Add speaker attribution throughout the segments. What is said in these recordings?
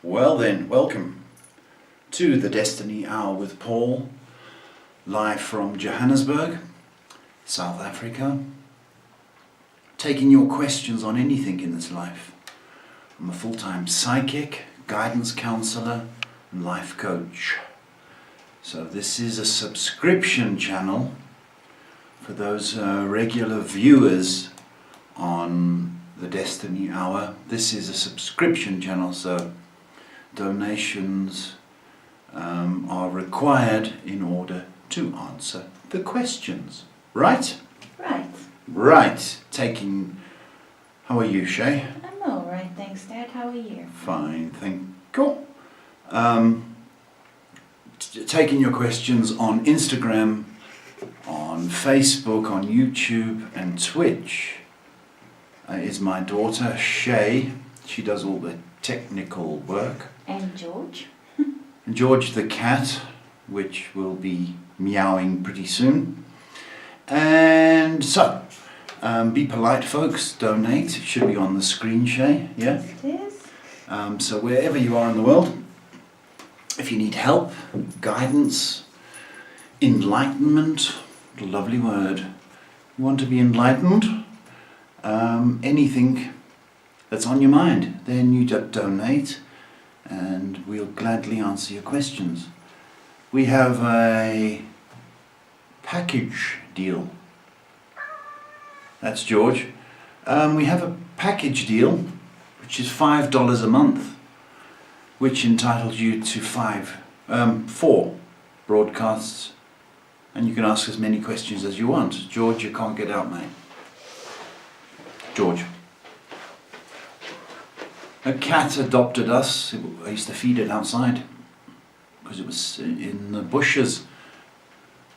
Speaker 1: Well then, welcome to the Destiny Hour with Paul, live from Johannesburg, South Africa, taking your questions on anything in this life. I'm a full-time psychic, guidance counselor, and life coach. So this is a subscription channel for those regular viewers on the Destiny Hour. This is a subscription channel, so donations are required in order to answer the questions. Right?
Speaker 2: Right.
Speaker 1: Right. How are you, Shay?
Speaker 2: I'm alright, thanks, Dad. How are you?
Speaker 1: Fine, thank you. Taking your questions on Instagram, on Facebook, on YouTube and Twitch is my daughter, Shay. She does all the technical work.
Speaker 2: And George.
Speaker 1: And George the cat, which will be meowing pretty soon. And so, be polite, folks. Donate. It should be on the screen, Shay. Yeah?
Speaker 2: Yes, it is.
Speaker 1: So wherever you are in the world, if you need help, guidance, enlightenment, lovely word. You want to be enlightened? Anything that's on your mind, then you donate and we'll gladly answer your questions. We have a package deal. That's George. We have a package deal which is $5 a month, which entitles you to 4 broadcasts, and you can ask as many questions as you want. George, you can't get out, mate. George. A cat adopted us. I used to feed it outside because it was in the bushes.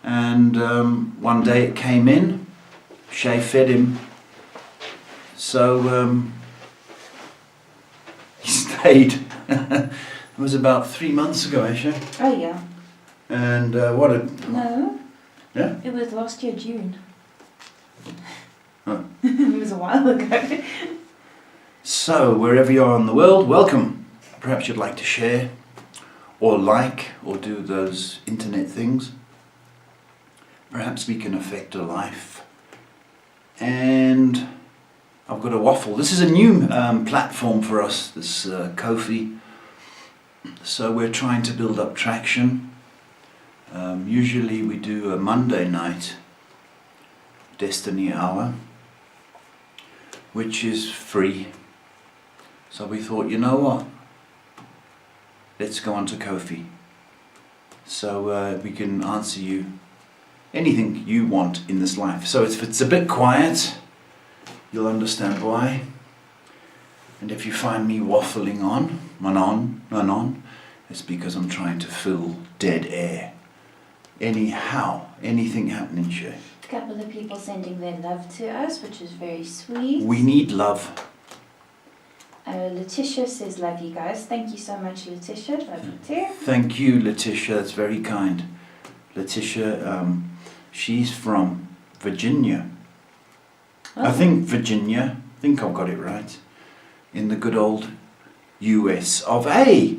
Speaker 1: And one day it came in. Shay fed him. So he stayed. It was about 3 months ago, Shay?
Speaker 2: Oh, yeah.
Speaker 1: And
Speaker 2: No.
Speaker 1: Yeah?
Speaker 2: It was last year, June.
Speaker 1: Oh.
Speaker 2: It was a while ago.
Speaker 1: So, wherever you are in the world, welcome. Perhaps you'd like to share, or like, or do those internet things. Perhaps we can affect a life. And I've got a waffle. This is a new platform for us, this Ko-fi. So we're trying to build up traction. Usually we do a Monday night Destiny Hour, which is free. So we thought, you know what? Let's go on to Ko-fi. So we can answer you anything you want in this life. So if it's a bit quiet, you'll understand why. And if you find me waffling on and on, it's because I'm trying to fill dead air. Anyhow, anything happening, Shay?
Speaker 2: A couple of people sending their love to us, which is very sweet.
Speaker 1: We need love.
Speaker 2: Letitia says, love you guys. Thank you so much, Letitia. Love you too.
Speaker 1: Thank you, Letitia. That's very kind. Letitia, she's from Virginia.
Speaker 2: Oh.
Speaker 1: I think Virginia. I think I've got it right. In the good old US of A.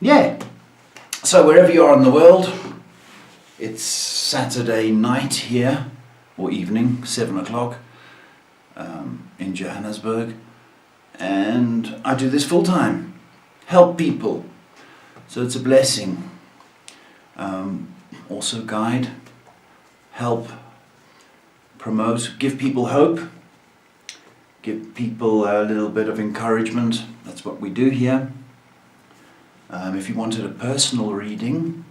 Speaker 1: Yeah. So wherever you are in the world, it's Saturday night here, or evening, 7 o'clock, in Johannesburg. And I do this full time. Help people. So it's a blessing. Also guide, help, promote, give people hope, give people a little bit of encouragement. That's what we do here. If you wanted a personal reading,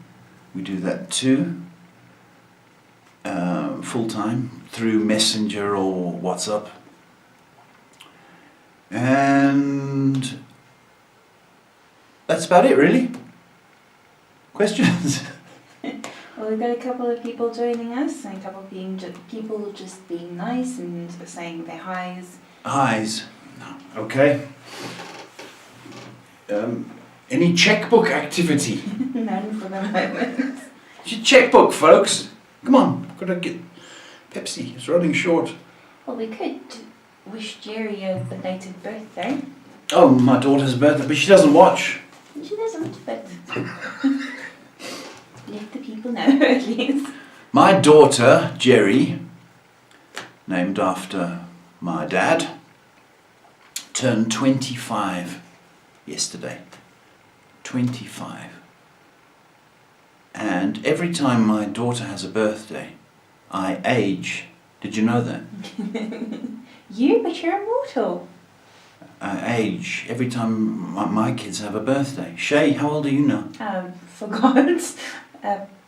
Speaker 1: we do that too, full time, through Messenger or WhatsApp. And that's about it, really. Questions?
Speaker 2: Well, we've got a couple of people joining us, and a couple of people just being nice and saying their highs.
Speaker 1: Highs. Okay. Any checkbook activity?
Speaker 2: None for the moment.
Speaker 1: It's your checkbook, folks. Come on, gotta get Pepsi. It's running short.
Speaker 2: Well, we could wish Jerry a belated birthday.
Speaker 1: Oh, my daughter's birthday, but she doesn't watch.
Speaker 2: She doesn't, but let the people know at least.
Speaker 1: My daughter, Jerry, named after my dad, turned 25 yesterday. 25. And every time my daughter has a birthday, I age. Did you know that?
Speaker 2: But you're immortal.
Speaker 1: I age every time my kids have a birthday. Shay, how old are you now?
Speaker 2: Forgot.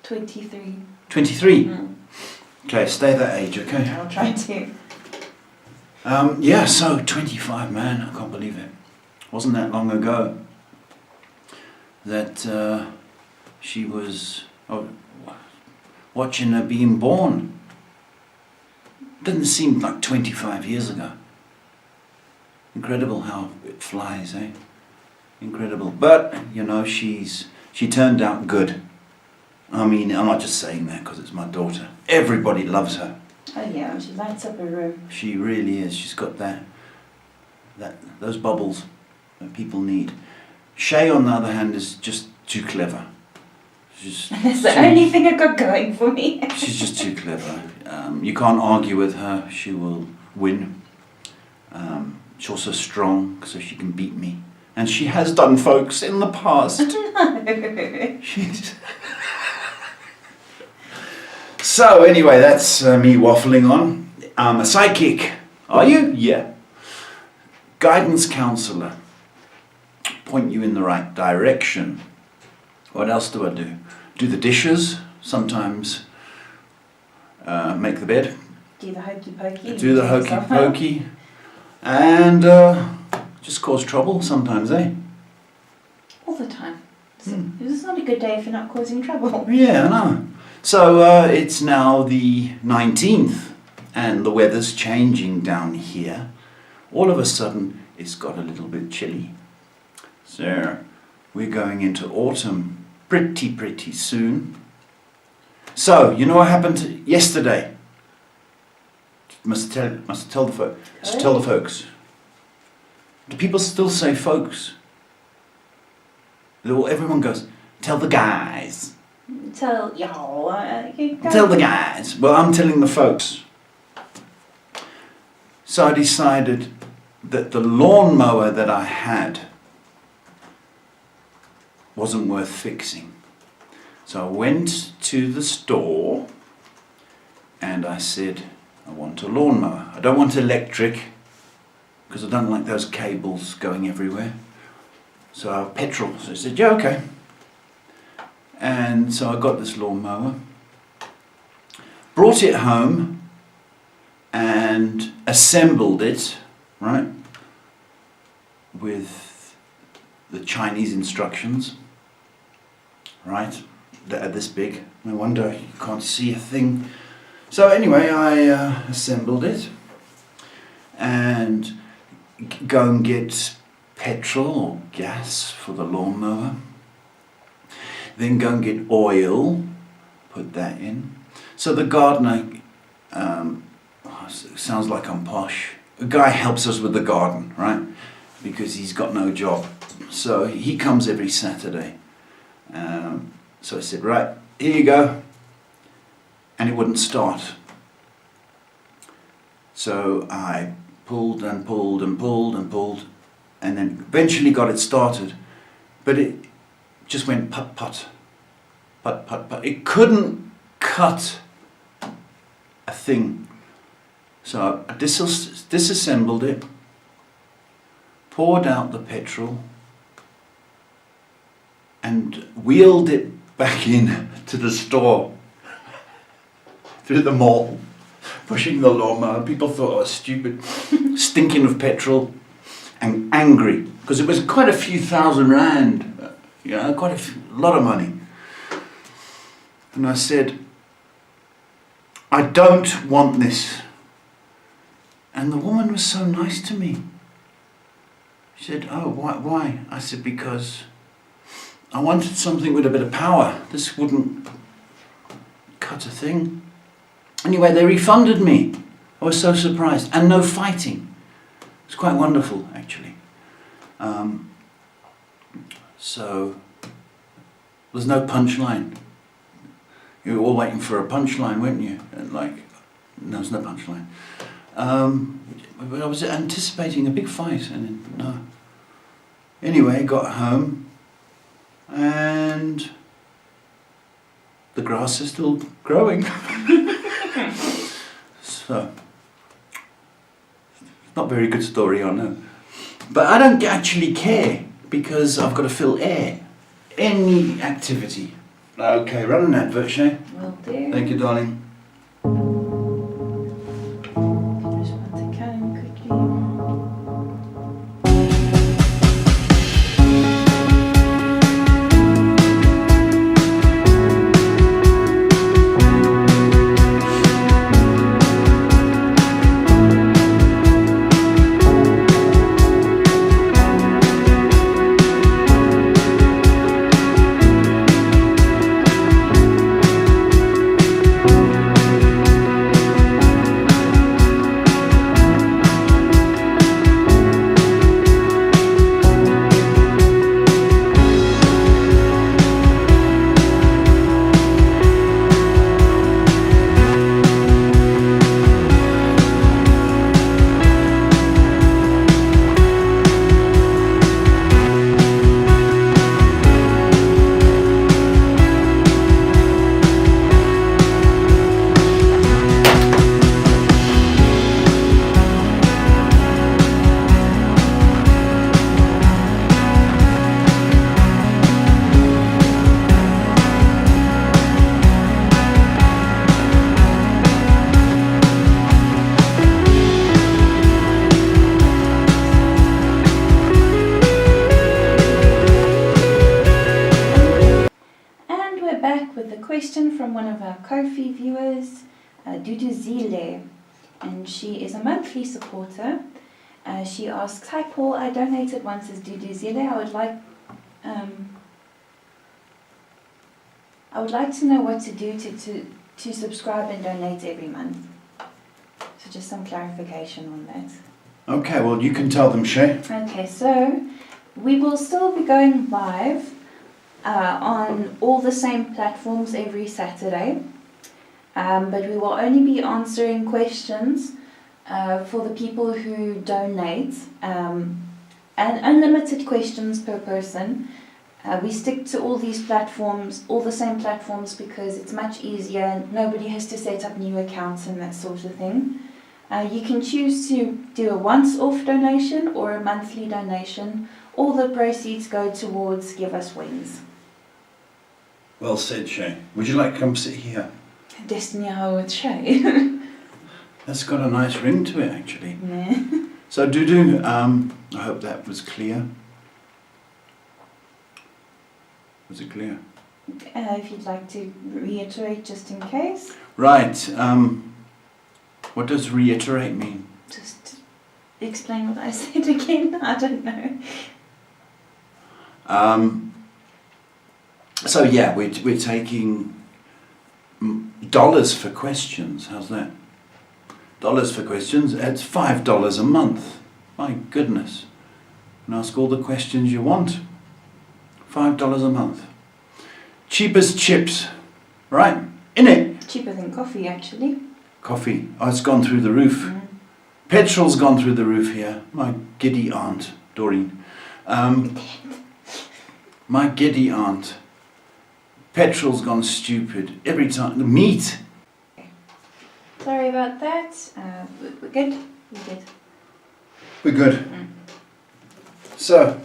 Speaker 2: 23.
Speaker 1: 23?
Speaker 2: Mm.
Speaker 1: Okay, stay that age, okay?
Speaker 2: I'll try to.
Speaker 1: Yeah, so 25, man, I can't believe it. Wasn't that long ago that she was watching her being born. Doesn't seem like 25 years ago. Incredible how it flies, eh? Incredible. But, you know, she turned out good. I mean, I'm not just saying that because it's my daughter. Everybody loves her.
Speaker 2: Oh yeah, she lights up her room.
Speaker 1: She really is. She's got those bubbles that people need. Shay, on the other hand, is just too clever.
Speaker 2: That's the only thing I got going for me.
Speaker 1: She's just too clever. You can't argue with her. She will win. She's also strong, so she can beat me. And she has done, folks, in the past. She's... So anyway, that's me waffling on. I'm a psychic. Are you? Yeah. Guidance counsellor. Point you in the right direction. What else do I do? Do the dishes. Sometimes make the bed.
Speaker 2: Do the hokey pokey.
Speaker 1: Do the hokey pokey. And just cause trouble sometimes, eh?
Speaker 2: All the time. It's not a good day for not causing trouble.
Speaker 1: Yeah, I know. So it's now the 19th and the weather's changing down here. All of a sudden it's got a little bit chilly. So we're going into autumn pretty soon. So, you know what happened yesterday? Must tell the folks. Do people still say folks? Everyone goes, tell the guys.
Speaker 2: Tell y'all.
Speaker 1: Tell the guys. Well, I'm telling the folks. So I decided that the lawnmower that I had wasn't worth fixing. So I went to the store and I said, I want a lawnmower. I don't want electric because I don't like those cables going everywhere. So I have petrol. So I said, yeah, okay. And so I got this lawnmower, brought it home and assembled it, right, with the Chinese instructions, right, that are this big. No wonder you can't see a thing. So anyway, I assembled it and go and get petrol or gas for the lawnmower. Then go and get oil, put that in. So the gardener, sounds like I'm posh. A guy helps us with the garden, right? Because he's got no job. So he comes every Saturday. So I said, right, here you go. And it wouldn't start. So I pulled and pulled and pulled and pulled, and then eventually got it started. But it just went put put, put put put. It couldn't cut a thing. So I disassembled it, poured out the petrol, and wheeled it back in to the store through the mall, pushing the lawnmower. People thought I was stupid, stinking of petrol, and angry because it was quite a few £1,000, you know, quite a lot of money. And I said, I don't want this. And the woman was so nice to me. She said, oh, why? I said, because I wanted something with a bit of power. This wouldn't cut a thing. Anyway, they refunded me. I was so surprised. And no fighting. It's quite wonderful, actually. So there's no punchline. You were all waiting for a punchline, weren't you? And like, no, there's no punchline. But I was anticipating a big fight, and no. Anyway, got home, and the grass is still growing. So, not a very good story, I know. But I don't actually care, because I've got to fill air. Any activity. Okay, run an advert, Shay.
Speaker 2: Will do.
Speaker 1: Thank you, darling.
Speaker 2: Just want to can quickly. Question from one of our Ko-fi viewers, Duduzile, and she is a monthly supporter. She asks, "Hi Paul, I donated once as Duduzile. I would like to know what to do to subscribe and donate every month." So just some clarification on that.
Speaker 1: Okay, well you can tell them, Shay.
Speaker 2: Okay, so we will still be going live on all the same platforms every Saturday, but we will only be answering questions for the people who donate, and unlimited questions per person. We stick to all these platforms, all the same platforms, because it's much easier and nobody has to set up new accounts and that sort of thing. You can choose to do a once-off donation or a monthly donation. All the proceeds go towards Give Us Wings.
Speaker 1: Well said, Shay. Would you like to come sit here?
Speaker 2: Destiny Hour with Shay.
Speaker 1: That's got a nice ring to it, actually.
Speaker 2: Yeah.
Speaker 1: So, Dudu, I hope that was clear. Was it clear?
Speaker 2: If you'd like to reiterate just in case.
Speaker 1: Right. What does reiterate mean?
Speaker 2: Just explain what I said again. I don't know.
Speaker 1: So yeah, we're taking dollars for questions. How's that? Dollars for questions. It's $5 a month. My goodness. And ask all the questions you want. $5 a month. Cheap as chips, right? Innit?
Speaker 2: Cheaper than coffee, actually.
Speaker 1: Coffee. Oh, it's gone through the roof.
Speaker 2: Mm.
Speaker 1: Petrol's gone through the roof here. My giddy aunt, Doreen. My giddy aunt. Petrol's gone stupid every time. The meat.
Speaker 2: Sorry about that. We're good. We're good.
Speaker 1: We're good.
Speaker 2: Mm.
Speaker 1: So,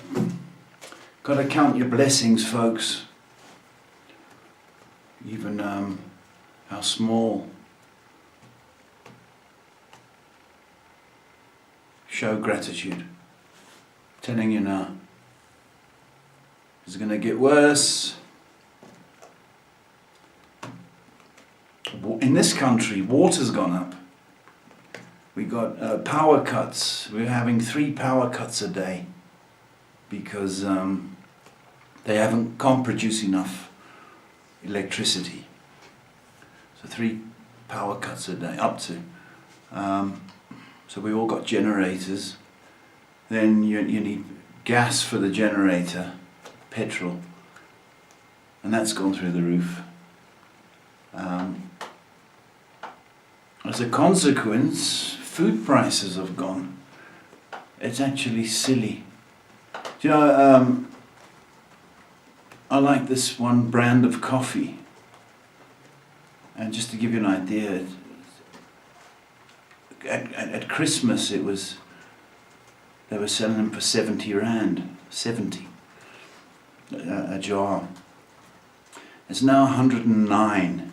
Speaker 1: got to count your blessings, folks. Even how small. Show gratitude. Telling you now. It's going to get worse. In this country, water's gone up. We got power cuts. We're having 3 power cuts a day because they can't produce enough electricity. So 3 power cuts a day, up to. So we all got generators. Then you need gas for the generator, petrol, and that's gone through the roof. As a consequence, food prices have gone. It's actually silly. Do you know, I like this one brand of coffee. And just to give you an idea, at Christmas they were selling them for 70 rand, 70 a jar. It's now 109.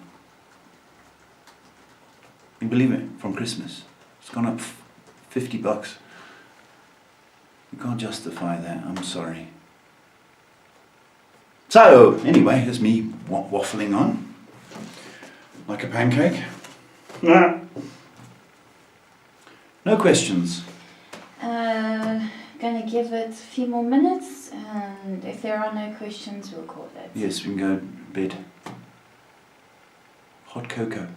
Speaker 1: You believe it? From Christmas, it's gone up $50. You can't justify that. I'm sorry. So anyway, there's me waffling on like a pancake. No questions.
Speaker 2: Gonna give it a few more minutes, and if there are no questions, we'll call it.
Speaker 1: Yes, we can go to bed. Hot cocoa.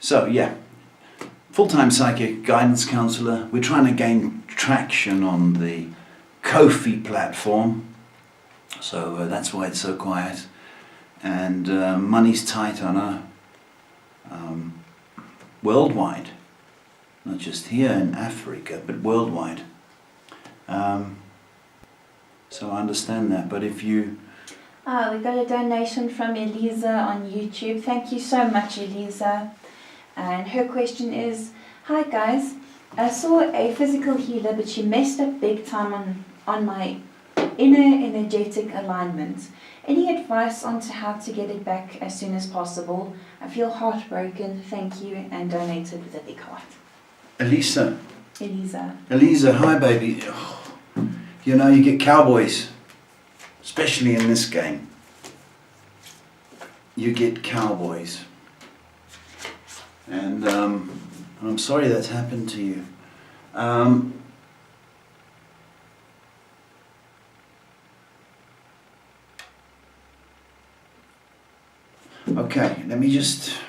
Speaker 1: So yeah, full-time psychic guidance counsellor. We're trying to gain traction on the Ko-fi platform, so that's why it's so quiet. And money's tight on her worldwide, not just here in Africa, but worldwide. So I understand that, but if you...
Speaker 2: we got a donation from Elisa on YouTube. Thank you so much, Elisa. And her question is, hi guys, I saw a physical healer, but she messed up big time on my inner energetic alignment. Any advice on to how to get it back as soon as possible? I feel heartbroken, thank you, and donated with a big heart.
Speaker 1: Elisa, hi baby. Oh, you know, you get cowboys, especially in this game. You get cowboys. And I'm sorry that's happened to you. Okay, let me just...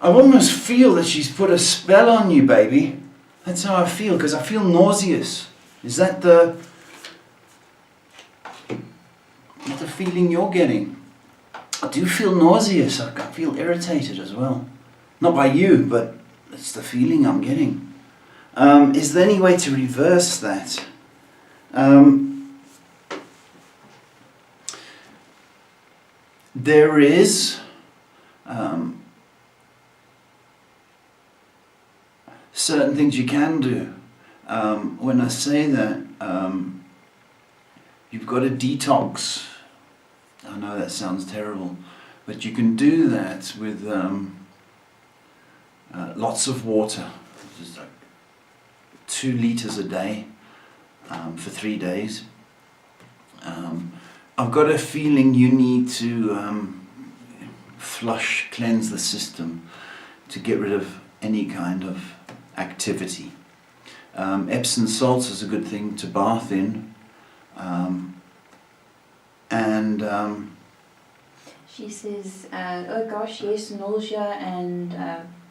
Speaker 1: I almost feel that she's put a spell on you, baby. That's how I feel, because I feel nauseous. Is that the feeling you're getting? I do feel nauseous. I feel irritated as well. Not by you, but it's the feeling I'm getting. Is there any way to reverse that? There is certain things you can do. When I say that, you've got to detox. I know that sounds terrible, but you can do that with lots of water. Just like 2 liters a day for 3 days. I've got a feeling you need to cleanse the system to get rid of any kind of activity. Epsom salts is a good thing to bath in.
Speaker 2: She says, oh gosh, yes, nausea and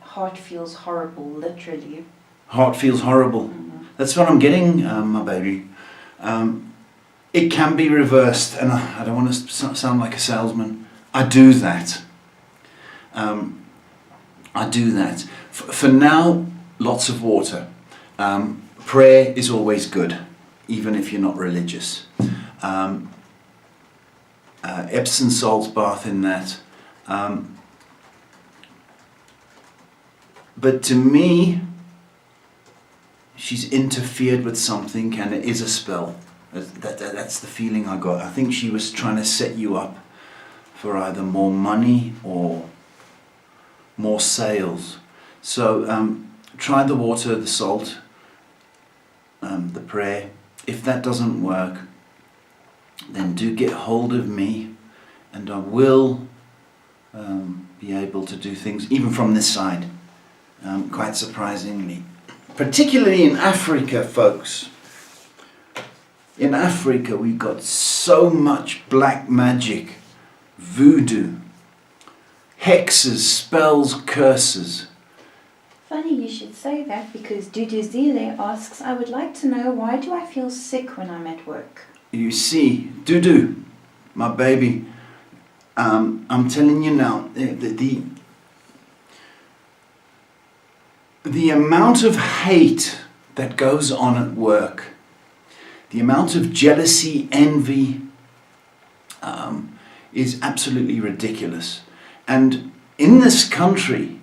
Speaker 2: heart feels horrible, literally.
Speaker 1: Heart feels horrible.
Speaker 2: Mm-hmm.
Speaker 1: That's what I'm getting, my baby. It can be reversed, and I don't want to sound like a salesman. I do that. For now, lots of water. Prayer is always good, even if you're not religious. Epsom salts bath in that. But to me, she's interfered with something, and it is a spell. That's the feeling I got. I think she was trying to set you up for either more money or more sales. So try the water, the salt, the prayer. If that doesn't work, then do get hold of me, and I will be able to do things even from this side, quite surprisingly. Particularly in Africa, folks. In Africa, we've got so much black magic, voodoo, hexes, spells, curses.
Speaker 2: Funny you should say that, because Dudu Zile asks, I would like to know, why do I feel sick when I'm at work?
Speaker 1: You see, Dudu, my baby, I'm telling you now, the amount of hate that goes on at work, the amount of jealousy, envy, is absolutely ridiculous. And in this country,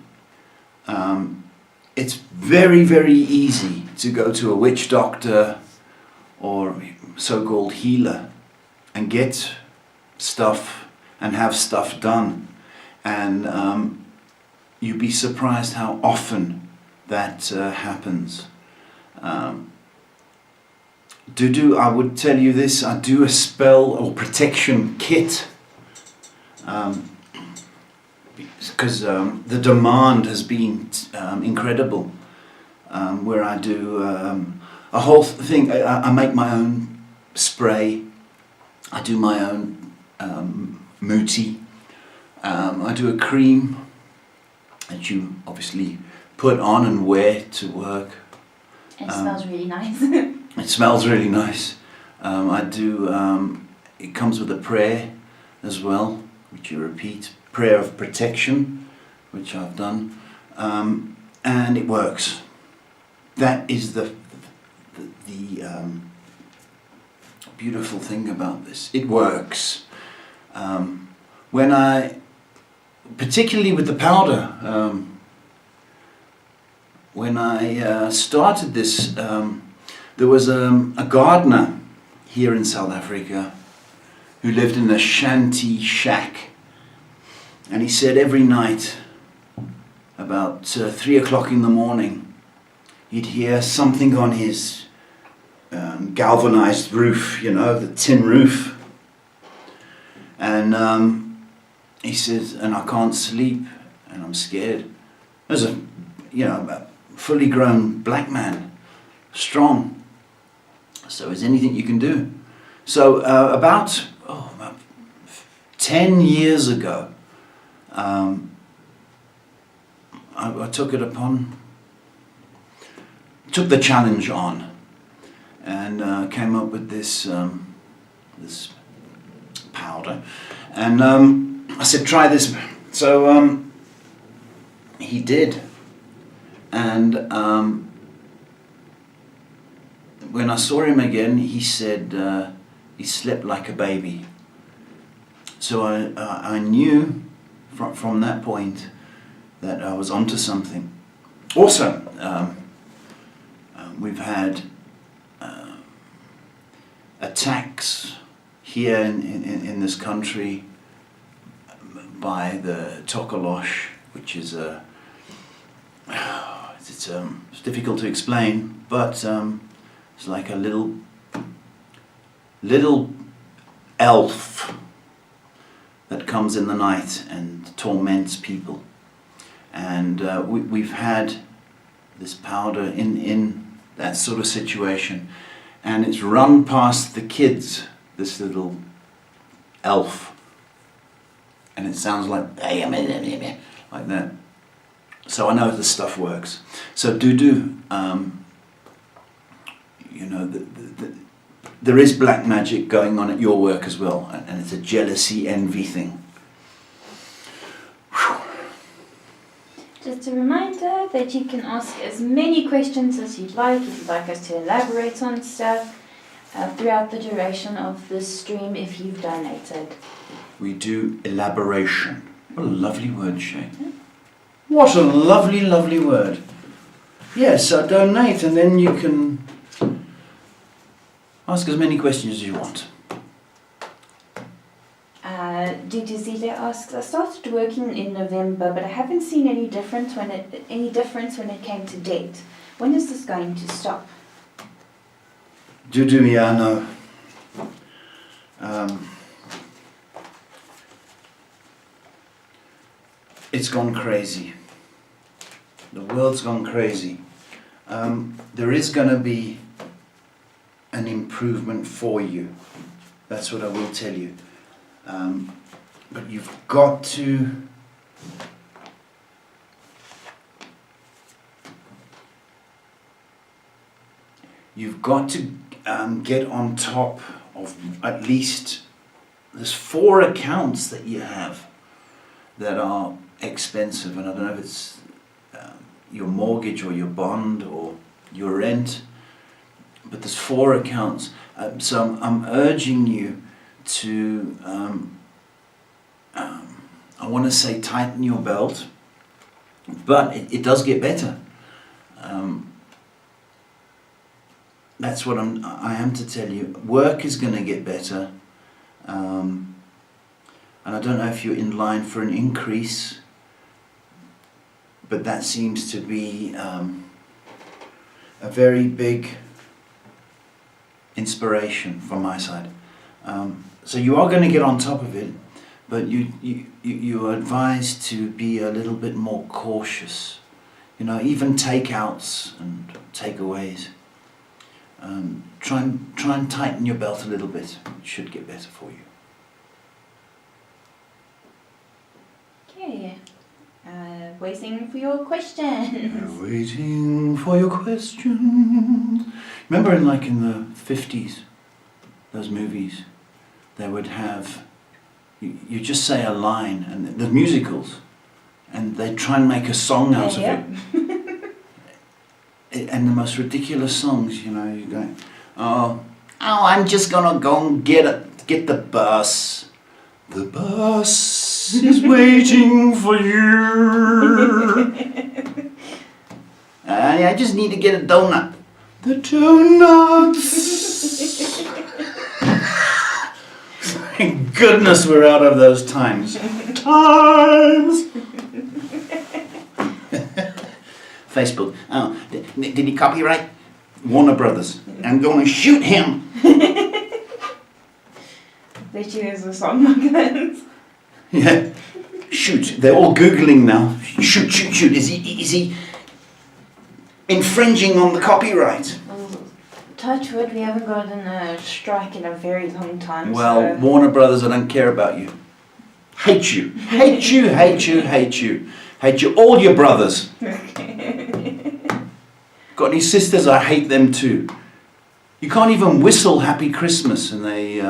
Speaker 1: it's very, very easy to go to a witch doctor or so-called healer and get stuff and have stuff done. And you'd be surprised how often that happens. Dudu, I would tell you this, I do a spell or protection kit because the demand has been incredible, where I do a whole thing. I make my own spray, I do my own muti, I do a cream that you obviously put on and wear to work.
Speaker 2: It smells really nice.
Speaker 1: It smells really nice. I do, it comes with a prayer as well, which you repeat, prayer of protection, which I've done, and it works. That is the beautiful thing about this. It works. When particularly with the powder, when I started this, there was a gardener here in South Africa who lived in a shanty shack, and he said every night about 3 o'clock in the morning he'd hear something on his galvanized roof, you know, the tin roof, and he says, and I can't sleep and I'm scared. There's a fully grown black man, strong. So is anything you can do? So about 10 years ago, I took the challenge on, and came up with this powder, and I said, try this. So he did, and when I saw him again, he said he slept like a baby. So I knew from that point that I was onto something. Also, we've had attacks here in this country by the Tokolosh, which is it's difficult to explain, but it's like a little elf that comes in the night and torments people. And we've had this powder in that sort of situation, and it's run past the kids, this little elf, and it sounds like that. So I know this stuff works. So Dudu, there is black magic going on at your work as well, and it's a jealousy, envy thing.
Speaker 2: Just a reminder that you can ask as many questions as you'd like, if you'd like us to elaborate on stuff throughout the duration of this stream if you've donated.
Speaker 1: We do elaboration. What a lovely word, Shay. What a lovely, lovely word. Yes, so donate, and then you can ask as many questions as you want.
Speaker 2: Dudu Zile asks, I started working in November, but I haven't seen any difference when it came to date. When is this going to stop?
Speaker 1: Dudu, yeah, no. It's gone crazy. The world's gone crazy. There is going to be an improvement for you. That's what I will tell you. But you've got to you've got to get on top of at least, there's 4 accounts that you have that are expensive, and I don't know if it's your mortgage or your bond or your rent, but there's 4 accounts. So I'm urging you to, I want to say tighten your belt, but it does get better. That's what I am to tell you. Work is going to get better, and I don't know if you're in line for an increase, but that seems to be a very big inspiration from my side. So you are going to get on top of it, but you are advised to be a little bit more cautious. You know, even takeouts and takeaways. Try and tighten your belt a little bit. It should get better for you.
Speaker 2: Okay. Waiting for your questions.
Speaker 1: Waiting for your questions. Remember in the 50s, those movies, they would have, you just say a line, and the musicals, and they try and make a song out of it. And the most ridiculous songs, you know, you go, oh, I'm just gonna go and get the bus. The bus is waiting for you. I just need to get a donut. The donuts. Thank goodness we're out of those times. Facebook. Oh, did he copyright? Warner Brothers. I'm going to shoot him.
Speaker 2: Bet you there's a song like that.
Speaker 1: Yeah. Shoot. They're all Googling now. Shoot. Is he infringing on the copyright?
Speaker 2: Well, touch wood, we haven't gotten a strike in a very long time.
Speaker 1: Well,
Speaker 2: so.
Speaker 1: Warner Brothers, I don't care about you. Hate you. Hate you. Hate you. Hate you. Hate you. All your brothers. Got any sisters? I hate them too. You can't even whistle Happy Christmas and they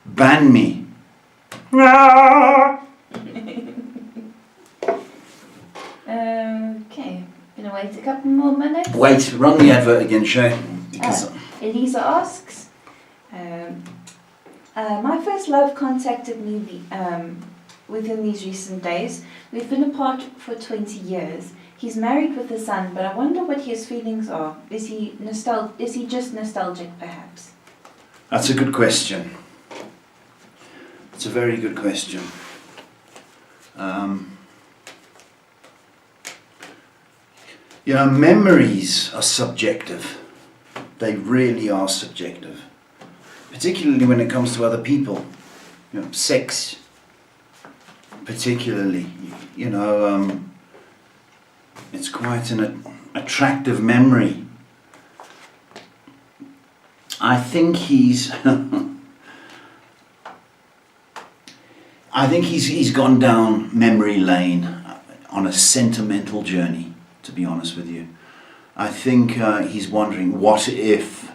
Speaker 1: ban me.
Speaker 2: Okay. Gonna wait a couple more minutes.
Speaker 1: Wait, run the advert again, Shay. Because
Speaker 2: Elisa asks, my first love contacted me within these recent days. We've been apart for 20 years. He's married with a son, but I wonder what his feelings are. Is he just nostalgic, perhaps?
Speaker 1: that's a good question. It's a very good question. You know, memories are subjective. They really are subjective. Particularly when it comes to other people. You know, sex, particularly. You know, it's quite an attractive memory. I think he's gone down memory lane on a sentimental journey, to be honest with you. I think he's wondering, what if,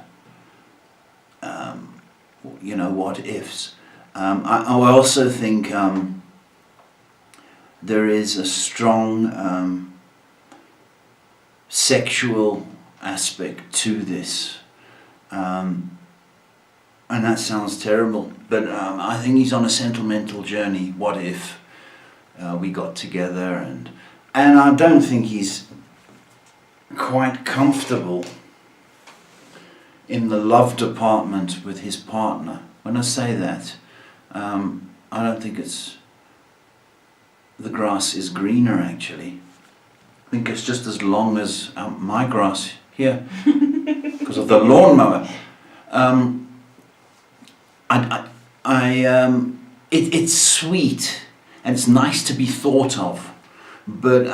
Speaker 1: what ifs. I also think there is a strong sexual aspect to this. And that sounds terrible, but I think he's on a sentimental journey. What if we got together, and I don't think he's quite comfortable in the love department with his partner. When I say that, I don't think the grass is greener, actually. I think it's just as long as my grass here, because of the lawnmower. It's sweet and it's nice to be thought of, but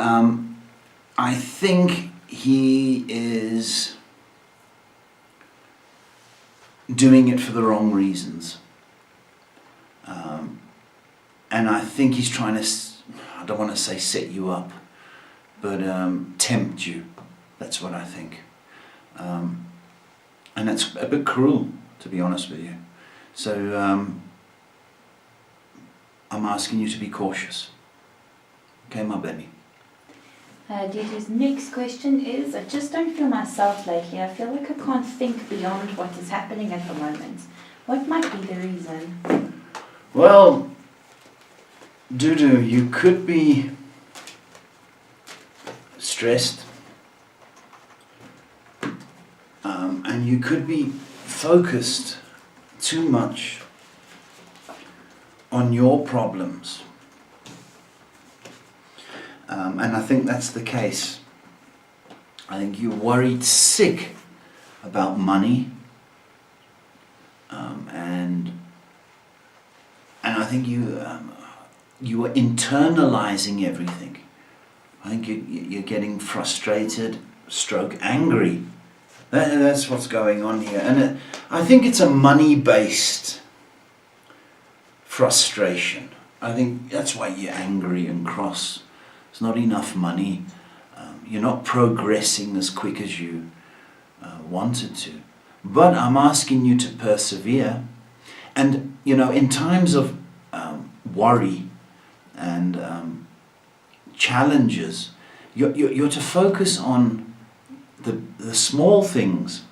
Speaker 1: I think he is doing it for the wrong reasons, and I think he's trying to, I don't want to say set you up, but tempt you. That's what I think. And that's a bit cruel, to be honest with you. So I'm asking you to be cautious. Okay, my baby?
Speaker 2: Didi's next question is, I just don't feel myself lately. I feel like I can't think beyond what is happening at the moment. What might be the reason?
Speaker 1: Well, Dudu, you could be stressed, and you could be focused too much on your problems. And I think that's the case. I think you're worried sick about money, and I think you are internalizing everything. I think you're getting frustrated, stroke angry. That's what's going on here, and I think it's a money-based frustration. I think that's why you're angry and cross. There's not enough money. You're not progressing as quick as you wanted to. But I'm asking you to persevere. And, in times of worry and challenges, you're to focus on the small things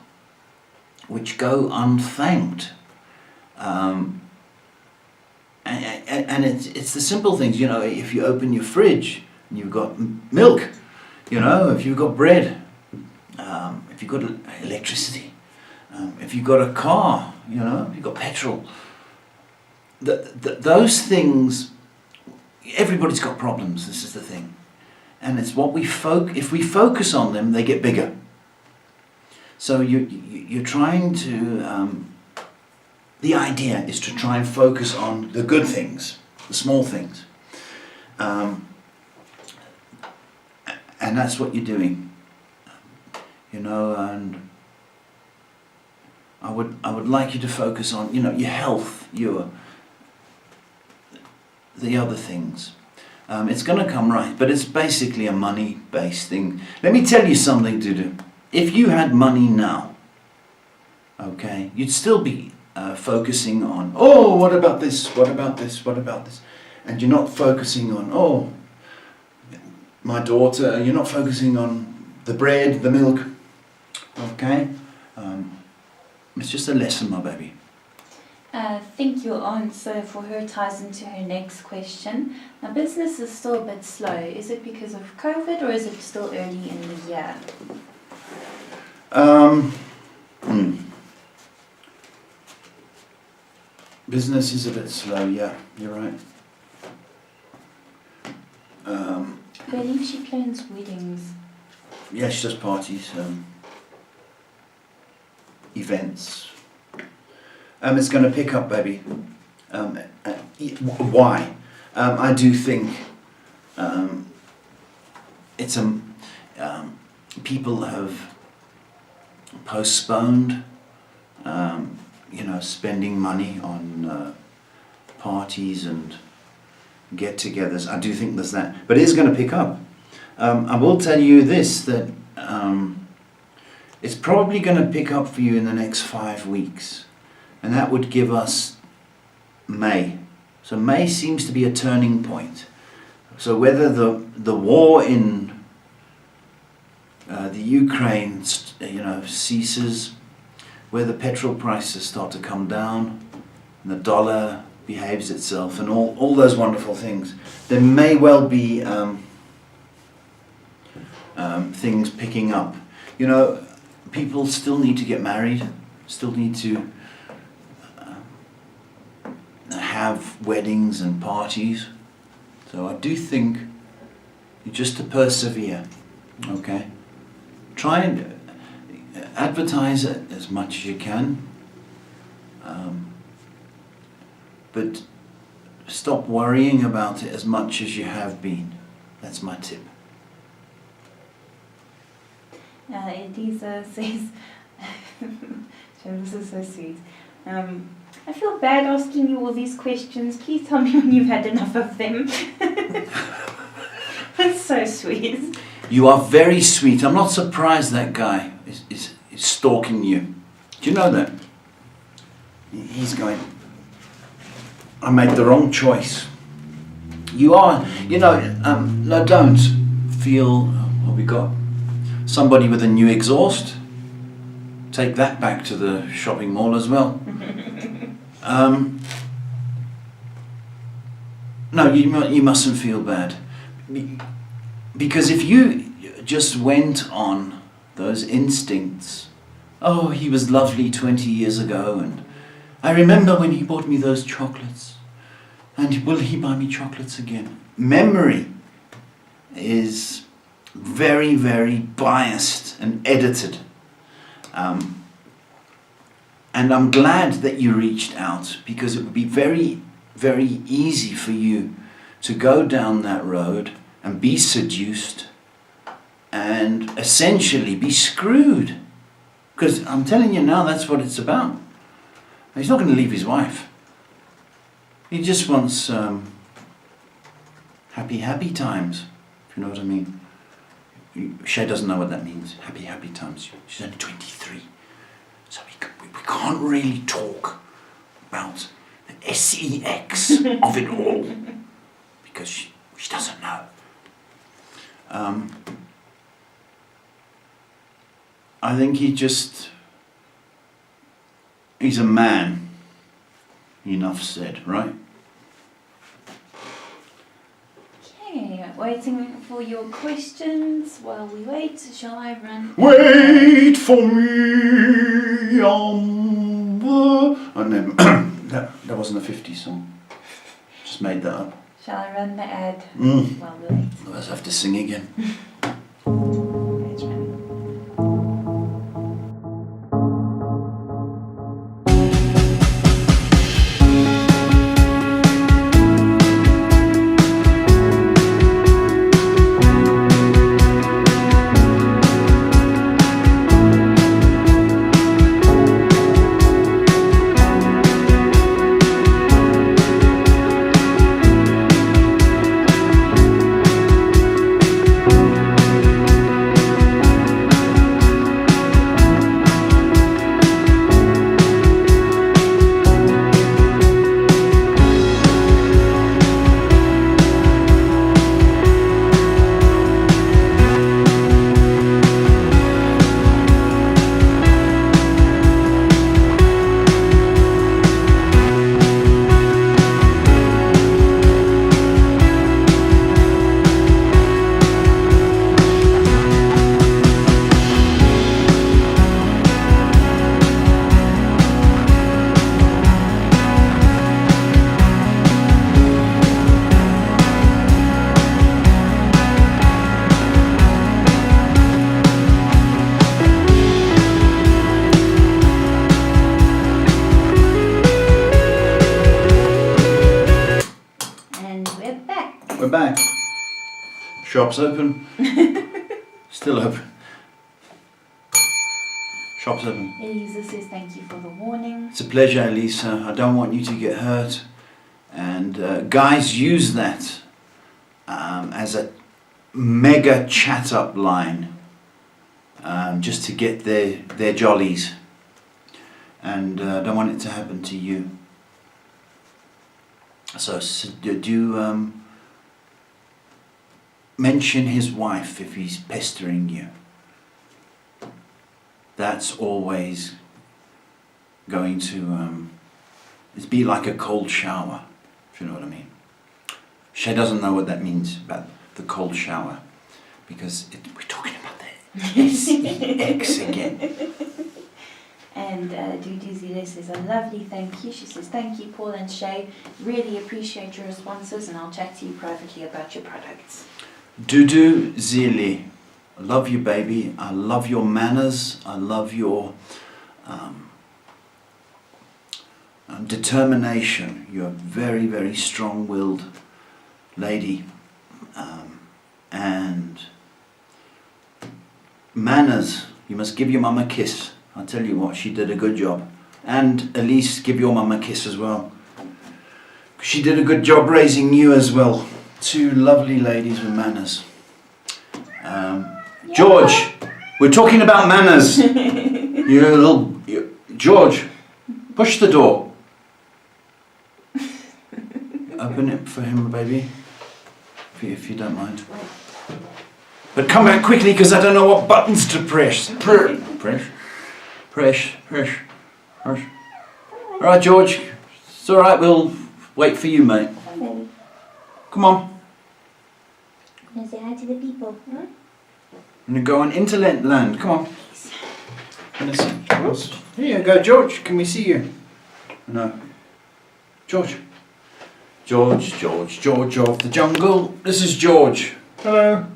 Speaker 1: which go unthanked. And it's the simple things, if you open your fridge, you've got milk, if you've got bread, if you've got electricity, if you've got a car, if you've got petrol. Those things, everybody's got problems, this is the thing. And it's what if we focus on them, they get bigger. So you're trying to, the idea is to try and focus on the good things, the small things. And that's what you're doing, and I would like you to focus on, your health, the other things. It's going to come right, but it's basically a money-based thing. Let me tell you something, Dudu. If you had money now, okay, you'd still be focusing on, what about this, what about this, what about this? And you're not focusing on, my daughter, you're not focusing on the bread, the milk, okay? It's just a lesson, my baby.
Speaker 2: I think your answer for her ties into her next question. Now, business is still a bit slow. Is it because of COVID or is it still early in the year?
Speaker 1: Business is a bit slow, yeah, you're right.
Speaker 2: I believe she plans weddings.
Speaker 1: Yeah, she does parties, events. It's going to pick up, baby. Why? I do think it's people have postponed, spending money on parties and get-togethers. I do think there's that, but it is going to pick up. I will tell you this, that it's probably going to pick up for you in the next 5 weeks. And that would give us May. So May seems to be a turning point. So whether the war in the Ukraine, ceases, whether petrol prices start to come down, and the dollar behaves itself, and all those wonderful things, there may well be things picking up. People still need to get married, still need to have weddings and parties. So I do think just to persevere, okay? Try and advertise it as much as you can, but stop worrying about it as much as you have been. That's my tip.
Speaker 2: Elisa says, this is so sweet. I feel bad asking you all these questions. Please tell me when you've had enough of them. That's so sweet.
Speaker 1: You are very sweet. I'm not surprised that guy is stalking you. Do you know that? He's going, I made the wrong choice. You are, no, don't feel, what we got? Somebody with a new exhaust. Take that back to the shopping mall as well. No, you mustn't feel bad. Because if you just went on those instincts, oh, he was lovely 20 years ago, and I remember when he bought me those chocolates, and will he buy me chocolates again? Memory is very, very biased and edited. And I'm glad that you reached out, because it would be very, very easy for you to go down that road and be seduced and essentially be screwed. Because I'm telling you now, that's what it's about. He's not going to leave his wife. He just wants happy times, if you know what I mean. Shay doesn't know what that means, happy times. She's only 23. So we can't really talk about the sex of it all, because she doesn't know. I think he's a man. Enough said, right?
Speaker 2: Okay, waiting for your questions. While we wait, shall I run?
Speaker 1: Wait for me and then that wasn't a 50s song. Just made that up.
Speaker 2: Shall I run the ad while we wait?
Speaker 1: Otherwise I have to sing again.
Speaker 2: Let's run.
Speaker 1: We're back. Shop's open. Still open. Shop's open.
Speaker 2: Elisa says thank you for the warning.
Speaker 1: It's a pleasure, Elisa. I don't want you to get hurt. And guys use that as a mega chat-up line just to get their jollies. And don't want it to happen to you. So do mention his wife if he's pestering you. That's always going to it's be like a cold shower, if you know what I mean. Shay doesn't know what that means about the cold shower, because we're talking about the X again.
Speaker 2: And Dudu Zile says a lovely thank you. She says thank you, Paul and Shay. Really appreciate your responses, and I'll chat to you privately about your products.
Speaker 1: Dudu Zile, I love you, baby. I love your manners. I love your determination. You're a very, very strong-willed lady. And manners. You must give your mum a kiss. I'll tell you what, she did a good job. And Elise, give your mum a kiss as well. She did a good job raising you as well. Two lovely ladies with manners. George, we're talking about manners. George, push the door. Open it for him, baby, if you don't mind. But come back quickly, because I don't know what buttons to press. Press. All right, George. It's all right. We'll wait for you, mate. Come on.
Speaker 3: I'm going to say hi to the people. Huh?
Speaker 1: I'm going to go on Internet land. Come on. Here you go, George. Can we see you? No. George of the jungle. This is George. Hello.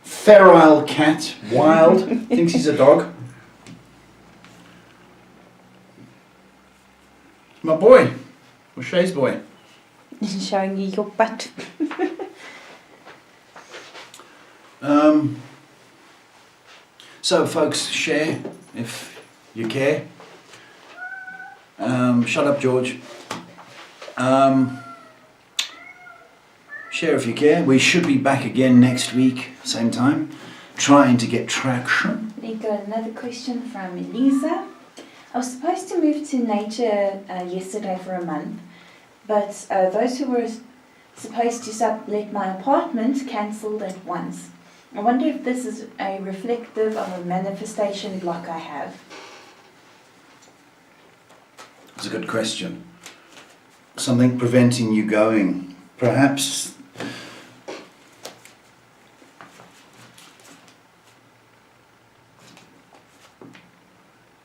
Speaker 1: Feral cat. Wild. Thinks he's a dog. My boy. O'Shea's boy.
Speaker 2: Showing you your butt.
Speaker 1: So folks, share if you care. Shut up, George. Share if you care. We should be back again next week, same time, trying to get traction.
Speaker 2: We got another question from Elisa. I was supposed to move to nature yesterday for a month, but those who were supposed to sublet my apartment cancelled at once. I wonder if this is a reflective of a manifestation block I have.
Speaker 1: It's a good question. Something preventing you going. Perhaps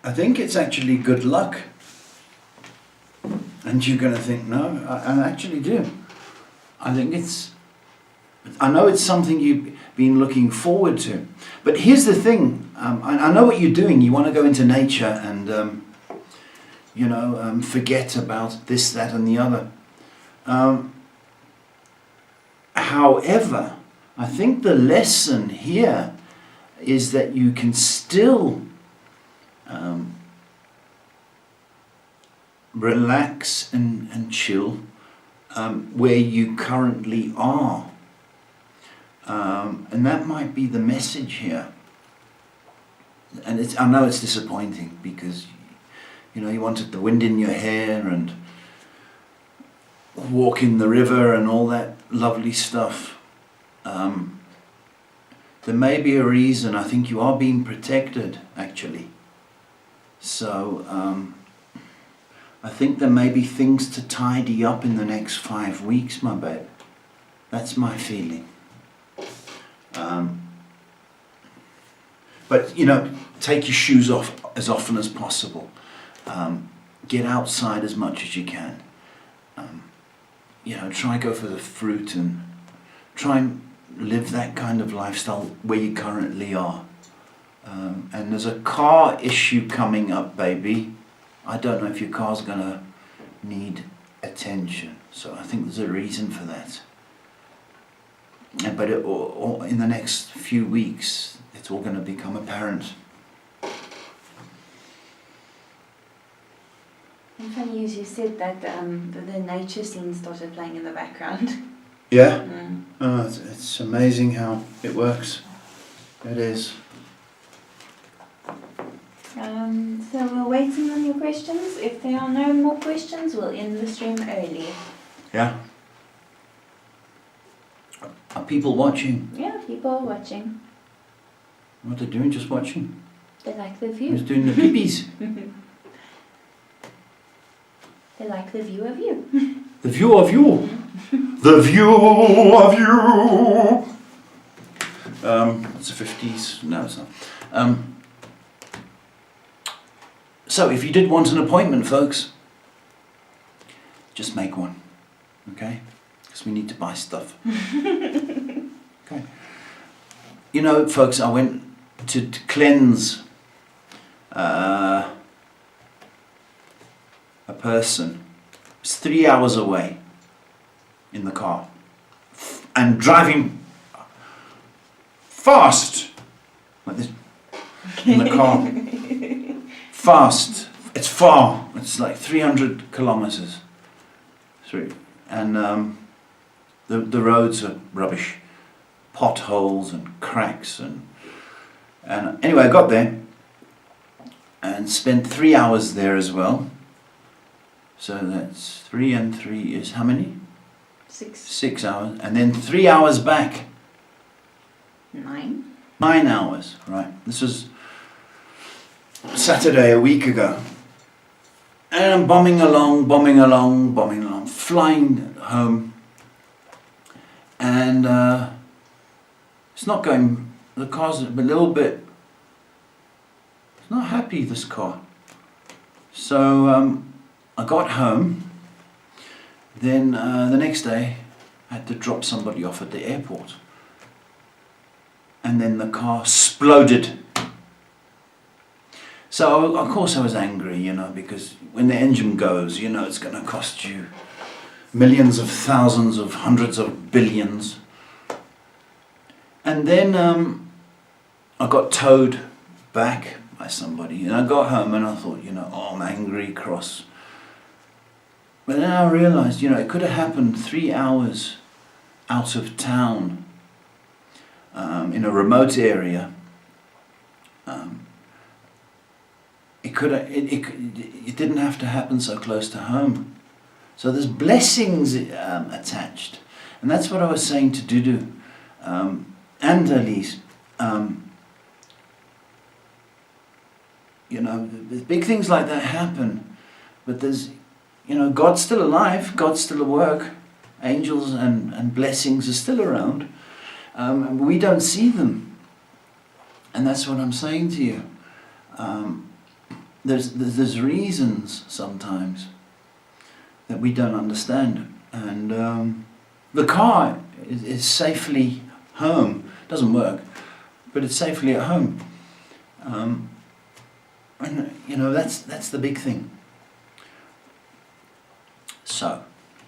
Speaker 1: I think it's actually good luck. And you're going to think, no, I actually do. I know it's something you've been looking forward to. But here's the thing. I know what you're doing. You want to go into nature and, forget about this, that and the other. However, I think the lesson here is that you can still relax and chill where you currently are. And that might be the message here. And I know it's disappointing because you wanted the wind in your hair and walk in the river and all that lovely stuff. There may be a reason. I think you are being protected, actually. So I think there may be things to tidy up in the next 5 weeks, my babe. That's my feeling. But take your shoes off as often as possible. Get outside as much as you can. Try go for the fruit and try and live that kind of lifestyle where you currently are. And there's a car issue coming up, baby. I don't know if your car's going to need attention. So I think there's a reason for that. But in the next few weeks, it's all going to become apparent.
Speaker 2: And funny as you said that the nature scene started playing in the background.
Speaker 1: Yeah? Oh, it's amazing how it works. It is.
Speaker 2: So we're waiting on your questions. If there are no more questions, we'll end the stream early.
Speaker 1: Yeah? Are people watching?
Speaker 2: Yeah, people are watching.
Speaker 1: What are they doing? Just watching?
Speaker 2: They like the
Speaker 1: Who's
Speaker 2: view.
Speaker 1: doing the peepees?
Speaker 2: They like the view of you.
Speaker 1: The view of you. The view of you. It's the 50s. No, it's not. So if you did want an appointment, folks, just make one. Okay? Because we need to buy stuff. Okay. Folks, I went to cleanse a person. It's 3 hours away in the car. And driving fast. Like this. In the car. Fast. It's far. It's like 300 kilometers through. And the roads are rubbish. Potholes and cracks and anyway, I got there and spent 3 hours there as well. So that's 3 and 3 is how many?
Speaker 2: 6,
Speaker 1: 6 hours. And then 3 hours back.
Speaker 2: 9.
Speaker 1: 9 hours, right. This was Saturday a week ago. And I'm bombing along, flying home. And it's not going, the car's a little bit, it's not happy, this car. So I got home. Then the next day I had to drop somebody off at the airport. And then the car exploded. So of course I was angry, you know, because when the engine goes, you know, it's going to cost you millions of thousands of hundreds of billions. And then I got towed back by somebody, and I got home and I thought, you know, oh, I'm angry, cross. But then I realized, you know, it could have happened 3 hours out of town, in a remote area. It didn't have to happen so close to home. So there's blessings attached, and that's what I was saying to Dudu and Elise. You know, big things like that happen, but there's, you know, God's still alive, God's still at work, angels and blessings are still around, and we don't see them. And that's what I'm saying to you. There's reasons sometimes that we don't understand, and the car is safely home. Doesn't work, but it's safely at home. And you know, that's the big thing. So